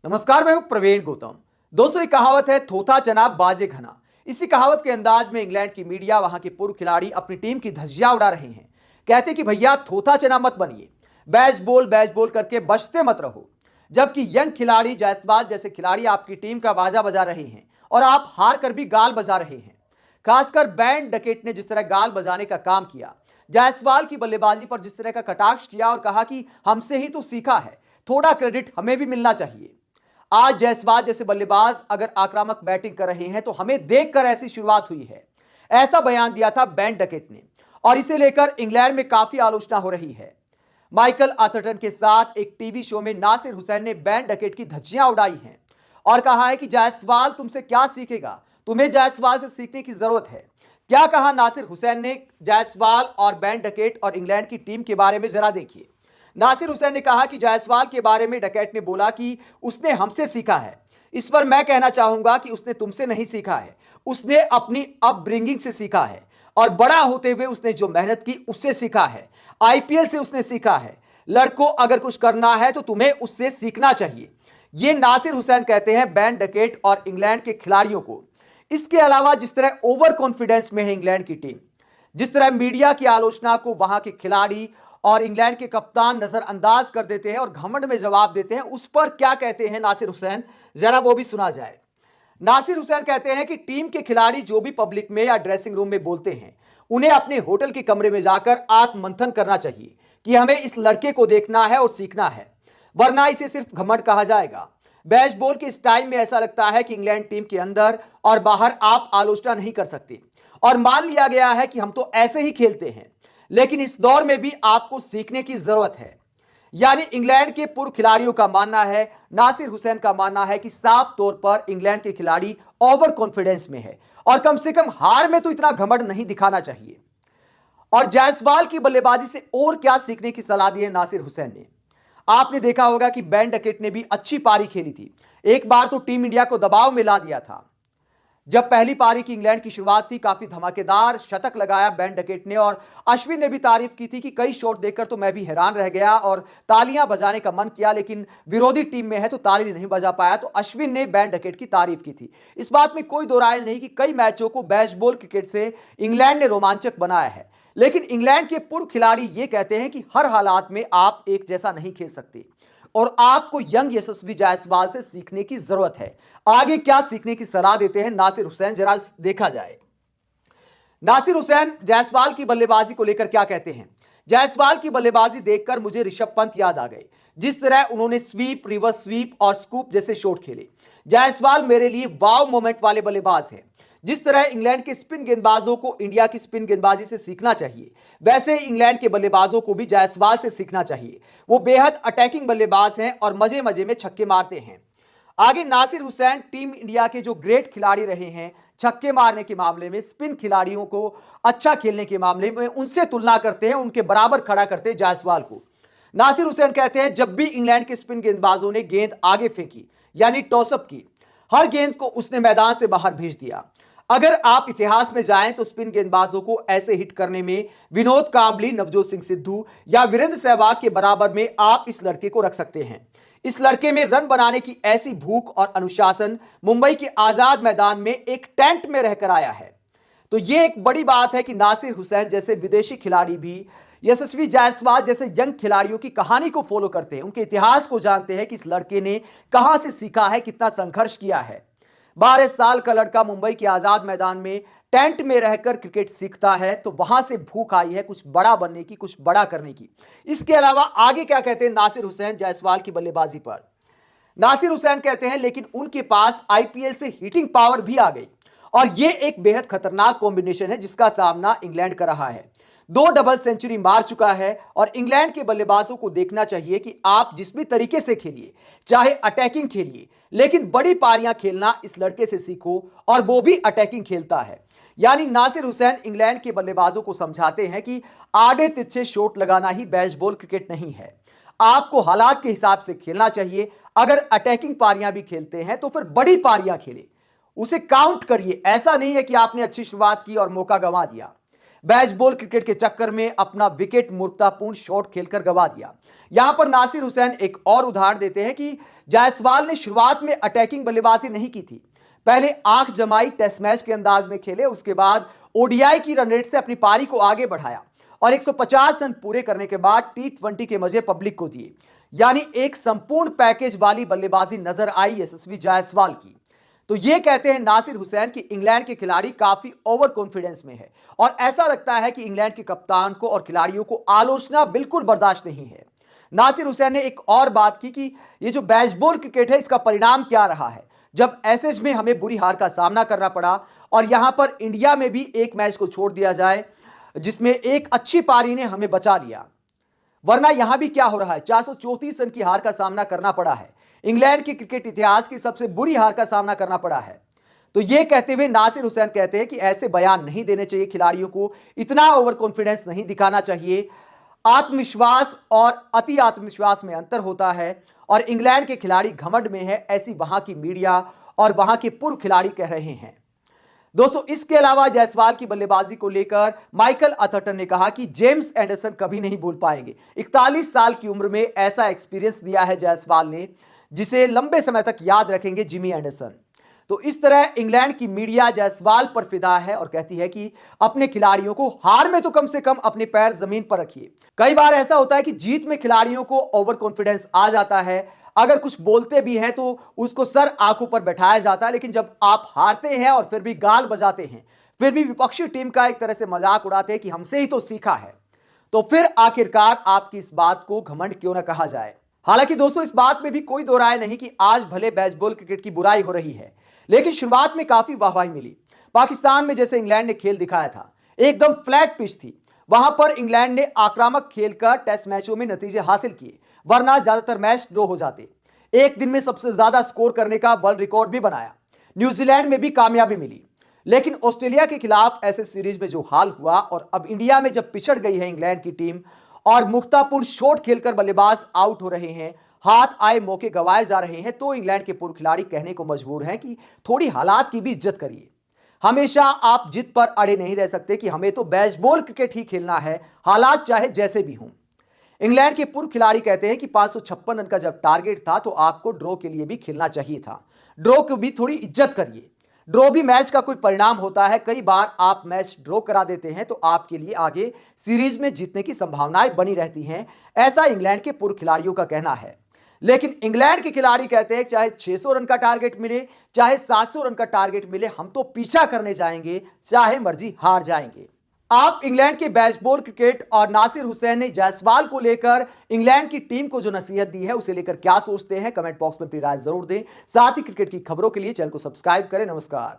नमस्कार, मैं हूं प्रवीण गौतम। दोस्तों, एक कहावत है, थोथा चना बाजे घना। इसी कहावत के अंदाज में इंग्लैंड की मीडिया वहां के पूर्व खिलाड़ी अपनी टीम की धज्जियां उड़ा रहे हैं। कहते कि भैया थोथा चना मत बनिए, बैच बॉल करके बचते मत रहो। जबकि यंग खिलाड़ी जायसवाल जैसे खिलाड़ी आपकी टीम का बाजा बजा रहे हैं और आप हार कर भी गाल बजा रहे हैं। खासकर बैंड डकेट ने जिस तरह गाल बजाने का काम किया, जायसवाल की बल्लेबाजी पर जिस तरह का कटाक्ष किया और कहा कि हमसे ही तो सीखा है, थोड़ा क्रेडिट हमें भी मिलना चाहिए। आज जायसवाल जैसे बल्लेबाज अगर आक्रामक बैटिंग कर रहे हैं तो हमें देखकर ऐसी शुरुआत हुई है, ऐसा बयान दिया था बेन डकेट ने। और इसे लेकर इंग्लैंड में काफी आलोचना हो रही है। माइकल आथरटन के साथ एक टीवी शो में नासिर हुसैन ने बेन डकेट की धज्जियां उड़ाई हैं और कहा है कि जायसवाल तुमसे क्या सीखेगा, तुम्हें जायसवाल से सीखने की जरूरत है। क्या कहा नासिर हुसैन ने जायसवाल और बेन डकेट और इंग्लैंड की टीम के बारे में, जरा देखिए। नासिर हुसैन ने कहा कि जायसवाल के बारे में डकैत ने बोला कि उसने हमसे सीखा है। इस पर मैं कहना चाहूंगा कि उसने तुमसे नहीं सीखा है, उसने अपनी अपब्रिंगिंग से सीखा है और बड़ा होते हुए उसने जो मेहनत की उससे सीखा है। आईपीएल से उसने सीखा है। लड़कों, अगर कुछ करना है तो तुम्हें उससे सीखना चाहिए। ये नासिर हुसैन कहते हैं बेन डकेट और इंग्लैंड के खिलाड़ियों को। इसके अलावा जिस तरह ओवर कॉन्फिडेंस में है इंग्लैंड की टीम, जिस तरह मीडिया की आलोचना को वहां के खिलाड़ी और इंग्लैंड के कप्तान नजरअंदाज कर देते हैं और घमंड में जवाब देते हैं, उस पर क्या कहते हैं नासिर हुसैन, जरा वो भी सुना जाए। नासिर हुसैन कहते हैं कि टीम के खिलाड़ी जो भी पब्लिक में या ड्रेसिंग रूम में बोलते हैं, उन्हें अपने होटल के कमरे में जाकर आत्ममंथन करना चाहिए कि हमें इस लड़के को देखना है और सीखना है, वरना इसे सिर्फ घमंड कहा जाएगा। बेसबॉल के इस टाइम में ऐसा लगता है कि इंग्लैंड टीम के अंदर और बाहर आप आलोचना नहीं कर सकते और मान लिया गया है कि हम तो ऐसे ही खेलते हैं। लेकिन इस दौर में भी आपको सीखने की जरूरत है। यानी इंग्लैंड के पूर्व खिलाड़ियों का मानना है, नासिर हुसैन का मानना है कि साफ तौर पर इंग्लैंड के खिलाड़ी ओवर कॉन्फिडेंस में है और कम से कम हार में तो इतना घमंड नहीं दिखाना चाहिए। और जायसवाल की बल्लेबाजी से और क्या सीखने की सलाह दी है नासिर हुसैन ने। आपने देखा होगा कि बेन डकेट ने भी अच्छी पारी खेली थी। एक बार तो टीम इंडिया को दबाव में ला दिया था। जब पहली पारी की इंग्लैंड की शुरुआत थी, काफी धमाकेदार शतक लगाया बेन डकेट ने और अश्विन ने भी तारीफ की थी कि कई शॉट देखकर तो मैं भी हैरान रह गया और तालियां बजाने का मन किया, लेकिन विरोधी टीम में है तो ताली नहीं बजा पाया। तो अश्विन ने बेन डकेट की तारीफ की थी। इस बात में कोई दो राय नहीं कि कई मैचों को बेसबॉल क्रिकेट से इंग्लैंड ने रोमांचक बनाया है। लेकिन इंग्लैंड के पूर्व खिलाड़ी यह कहते हैं कि हर हालात में आप एक जैसा नहीं खेल सकते और आपको यंग यशस्वी जायसवाल से सीखने की जरूरत है। आगे क्या सीखने की सलाह देते हैं नासिर हुसैन, जरा देखा जाए। नासिर हुसैन जायसवाल की बल्लेबाजी को लेकर क्या कहते हैं। जायसवाल की बल्लेबाजी देखकर मुझे ऋषभ पंत याद आ गए। जिस तरह उन्होंने स्वीप, रिवर्स स्वीप और स्कूप जैसे शॉट खेले, जायसवाल मेरे लिए वाव मोमेंट वाले बल्लेबाज हैं। जिस तरह इंग्लैंड के स्पिन गेंदबाजों को इंडिया की स्पिन गेंदबाजी से सीखना चाहिए, वैसे ही इंग्लैंड के बल्लेबाजों को भी जायसवाल से सीखना चाहिए। वो बेहद अटैकिंग बल्लेबाज हैं और मजे मजे में छक्के मारते हैं। आगे नासिर हुसैन टीम इंडिया के जो ग्रेट खिलाड़ी रहे हैं, छक्के मारने के मामले में, स्पिन खिलाड़ियों को अच्छा खेलने के मामले में उनसे तुलना करते हैं, उनके बराबर खड़ा करते हैं जायसवाल को। नासिर हुसैन कहते हैं जब भी इंग्लैंड के स्पिन गेंदबाजों ने गेंद आगे फेंकी यानी टॉसअप की, हर गेंद को उसने मैदान से बाहर भेज दिया। अगर आप इतिहास में जाएं तो स्पिन गेंदबाजों को ऐसे हिट करने में विनोद कांबली, नवजोत सिंह सिद्धू या वीरेंद्र सहवाग के बराबर में आप इस लड़के को रख सकते हैं। इस लड़के में रन बनाने की ऐसी भूख और अनुशासन मुंबई के आजाद मैदान में एक टेंट में रहकर आया है। तो यह एक बड़ी बात है कि नासिर हुसैन जैसे विदेशी खिलाड़ी भी यशस्वी जायसवाल जैसे यंग खिलाड़ियों की कहानी को फॉलो करते हैं, उनके इतिहास को जानते हैं कि इस लड़के ने कहां से सीखा है, कितना संघर्ष किया है। 12 साल का लड़का मुंबई के आजाद मैदान में टेंट में रहकर क्रिकेट सीखता है, तो वहां से भूख आई है कुछ बड़ा बनने की, कुछ बड़ा करने की। इसके अलावा आगे क्या कहते हैं नासिर हुसैन जायसवाल की बल्लेबाजी पर। नासिर हुसैन कहते हैं लेकिन उनके पास आईपीएल से हिटिंग पावर भी आ गई और यह एक बेहद खतरनाक कॉम्बिनेशन है जिसका सामना इंग्लैंड कर रहा है। 2 डबल सेंचुरी मार चुका है और इंग्लैंड के बल्लेबाजों को देखना चाहिए कि आप जिस भी तरीके से खेलिए, चाहे अटैकिंग खेलिए, लेकिन बड़ी पारियां खेलना इस लड़के से सीखो और वो भी अटैकिंग खेलता है। यानी नासिर हुसैन इंग्लैंड के बल्लेबाजों को समझाते हैं कि आड़े तिरछे शॉट लगाना ही बेसबॉल क्रिकेट नहीं है, आपको हालात के हिसाब से खेलना चाहिए। अगर अटैकिंग पारियां भी खेलते हैं तो फिर बड़ी पारियां खेले, उसे काउंट करिए। ऐसा नहीं है कि आपने अच्छी शुरुआत की और मौका गंवा दिया। बेसबॉल क्रिकेट के चक्कर में अपना विकेट मूर्खतापूर्ण शॉट खेलकर गवा दिया। यहां पर नासिर हुसैन एक और उदाहरण देते हैं कि जायसवाल ने शुरुआत में अटैकिंग बल्लेबाजी नहीं की थी। पहले आंख जमाई टेस्ट मैच के अंदाज में खेले, उसके बाद ओडीआई की रन रेट से अपनी पारी को आगे बढ़ाया और 150 रन पूरे करने के बाद T20 के मजे पब्लिक को दिए। यानी एक संपूर्ण पैकेज वाली बल्लेबाजी नजर आई यशस्वी जायसवाल की। तो ये कहते हैं नासिर हुसैन कि इंग्लैंड के खिलाड़ी काफी ओवर कॉन्फिडेंस में है और ऐसा लगता है कि इंग्लैंड के कप्तान को और खिलाड़ियों को आलोचना बिल्कुल बर्दाश्त नहीं है। नासिर हुसैन ने एक और बात की कि ये जो बेसबॉल क्रिकेट है इसका परिणाम क्या रहा है, जब एसेज में हमें बुरी हार का सामना करना पड़ा और यहां पर इंडिया में भी एक मैच को छोड़ दिया जाए जिसमें एक अच्छी पारी ने हमें बचा लिया, वरना यहां भी क्या हो रहा है, 434 रन की हार का सामना करना पड़ा है। इंग्लैंड के क्रिकेट इतिहास की सबसे बुरी हार का सामना करना पड़ा है। तो यह कहते हुए नासिर हुसैन कहते हैं कि ऐसे बयान नहीं देने चाहिए, खिलाड़ियों को इतना ओवर कॉन्फिडेंस नहीं दिखाना चाहिए। आत्मविश्वास और अति आत्मविश्वास में अंतर होता है और इंग्लैंड के खिलाड़ी घमंड में है, ऐसी वहां की मीडिया और वहां के पूर्व खिलाड़ी कह रहे हैं। दोस्तों, इसके अलावा जायसवाल की बल्लेबाजी को लेकर माइकल अथर्टन ने कहा कि जेम्स एंडरसन कभी नहीं भूल पाएंगे। 41 साल की उम्र में ऐसा एक्सपीरियंस दिया है जायसवाल ने जिसे लंबे समय तक याद रखेंगे जिमी एंडरसन। तो इस तरह इंग्लैंड की मीडिया जायसवाल पर फिदा है और कहती है कि अपने खिलाड़ियों को हार में तो कम से कम अपने पैर जमीन पर रखिए। कई बार ऐसा होता है कि जीत में खिलाड़ियों को ओवर कॉन्फिडेंस आ जाता है, अगर कुछ बोलते भी हैं तो उसको सर आंखों पर बैठाया जाता है, लेकिन जब आप हारते हैं और फिर भी गाल बजाते हैं, फिर भी विपक्षी टीम का एक तरह से मजाक उड़ाते हैं कि हमसे ही तो सीखा है, तो फिर आखिरकार आपकी इस बात को घमंड क्यों ना कहा जाए। हालांकि दोस्तों, इस बात में भी कोई दो राय नहीं कि आज भले बेसबॉल क्रिकेट की बुराई हो रही है, लेकिन शुरुआत में काफी वाहवाही मिली। पाकिस्तान में जैसे इंग्लैंड ने खेल दिखाया था, एकदम फ्लैट पिच थी, वहां पर इंग्लैंड ने आक्रामक खेलकर टेस्ट मैचों में नतीजे हासिल किए, वरना ज्यादातर मैच ड्रॉ हो जाते। एक दिन में सबसे ज्यादा स्कोर करने का वर्ल्ड रिकॉर्ड भी बनाया। न्यूजीलैंड में भी कामयाबी मिली, लेकिन ऑस्ट्रेलिया के खिलाफ ऐसे सीरीज में जो हाल हुआ और अब इंडिया में जब पिछड़ गई है इंग्लैंड की टीम और मूर्खतापूर्ण शॉट खेलकर बल्लेबाज आउट हो रहे हैं, हाथ आए मौके गंवाए जा रहे हैं, तो इंग्लैंड के पूर्व खिलाड़ी कहने को मजबूर हैं कि थोड़ी हालात की भी इज्जत करिए। हमेशा आप जिद पर अड़े नहीं रह सकते कि हमें तो बेसबॉल क्रिकेट ही खेलना है, हालात चाहे जैसे भी हों। इंग्लैंड के पूर्व खिलाड़ी कहते हैं कि 556 रन का जब टारगेट था तो आपको ड्रॉ के लिए भी खेलना चाहिए था, ड्रॉ को भी थोड़ी इज्जत करिए। ड्रॉ भी मैच का कोई परिणाम होता है, कई बार आप मैच ड्रॉ करा देते हैं तो आपके लिए आगे सीरीज में जीतने की संभावनाएं बनी रहती हैं, ऐसा इंग्लैंड के पूर्व खिलाड़ियों का कहना है। लेकिन इंग्लैंड के खिलाड़ी कहते हैं चाहे 600 रन का टारगेट मिले, चाहे 700 रन का टारगेट मिले, हम तो पीछा करने जाएंगे, चाहे मर्जी हार जाएंगे। आप इंग्लैंड के बेसबॉल क्रिकेट और नासिर हुसैन ने जायसवाल को लेकर इंग्लैंड की टीम को जो नसीहत दी है उसे लेकर क्या सोचते हैं, कमेंट बॉक्स में अपनी राय जरूर दें। साथ ही क्रिकेट की खबरों के लिए चैनल को सब्सक्राइब करें। नमस्कार।